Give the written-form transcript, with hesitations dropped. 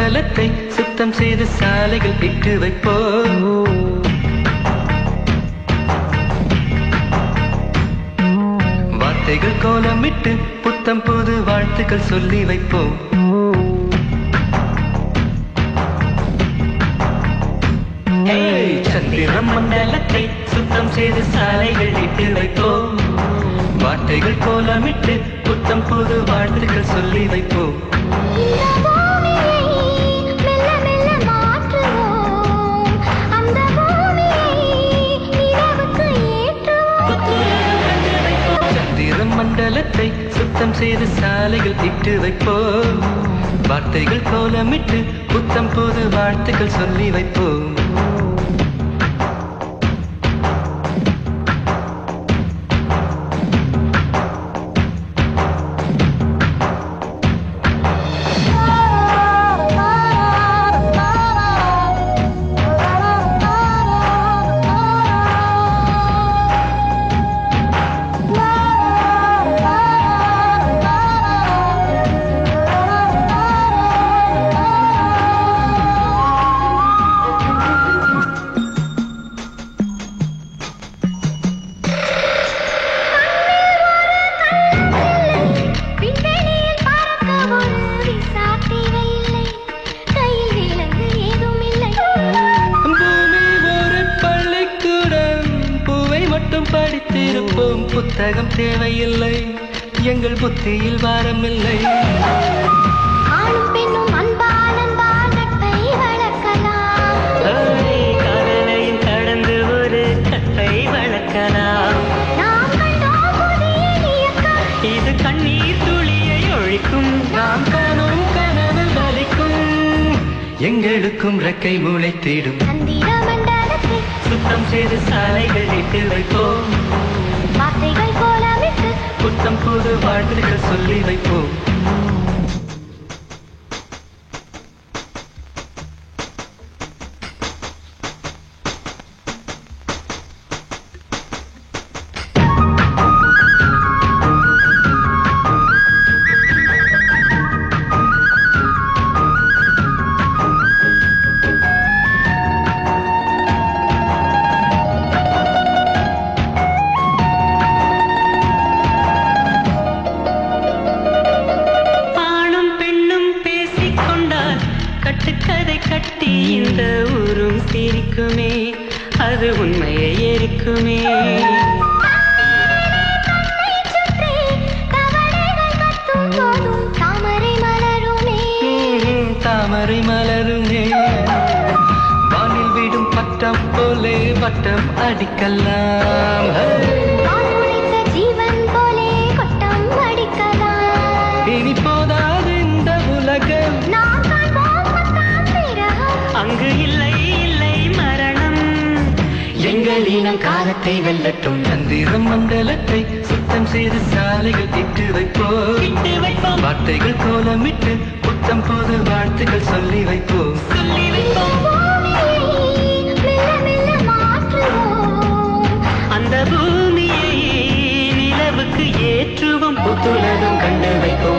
மண்டலத்தை சுத்தம் செய்து சாலைகள் இட்டு வைப்போம். வார்த்தைகள் கோலமிட்டு புத்தம் புது வாழ்த்துக்கள் சொல்லி வைப்போம். சந்திர மண்டலத்தை சுத்தம் செய்து சாலைகள் இட்டு வைப்போம். வார்த்தைகள் கோலமிட்டு புத்தம் புது வாழ்த்துக்கள் சொல்லி வைப்போம். சந்திர மண்டலத்தை சுத்தம் செய்து சாலைகள் இட்டு வைப்போம். வார்த்தைகள் கோலமிட்டு புத்தம் புது வாழ்த்துக்கள் சொல்லி வைப்போம். படித்திருப்போம், புத்தகம் தேவையில்லை, எங்கள் புத்தியில் வாரமில்லை. ஆணும் பெண்ணும் அன்பால் நட்பை வளர்க்கலாம். காதலையும் கடந்து ஒரு கட்டை வளர்க்கலாம். நாம் கண்டோம் புதிய இயக்கம், இது கண்ணீர் துளியை ஒழிக்கும். நாம் காணும் கனவு பலிக்கும், எங்களுக்கும் ரெக்கை முளைத்திடும். சந்திர மண்டலத்தை சுத்தம் செய்து சாலைகள் இட்டு வைப்போம். வார்த்தைகள் கோலமிட்டு புத்தம் புது வாழ்த்துக்கள் சொல்லி வைப்போம். கட்டுக்கதை கட்டி இந்த ஊரும் சிரிக்குமே, அது உண்மையை எரிக்குமே. தாமரை மலருமே, தாமரை மலருமே. வானில் விடும் பட்டம் போலே வட்டம் அடிக்கலாம். ஜீவன் போலே கொட்டம் அடிக்கலாம். இனி போதாது இந்த உலகம், அங்கு இல்லை இல்லை மரணம். எங்கள் இனம் காலத்தை வெல்லட்டும். சந்திர மண்டலத்தை சுத்தம் செய்து சாலைகள் இட்டு வைப்போம். வார்த்தைகள் கோலமிட்டு புத்தம் புது வாழ்த்துக்கள் சொல்லி வைப்போம். அந்த பூமியை நிலவுக்கு ஏற்றுவோம். புத்துலகம் கண்டு வைப்போம்.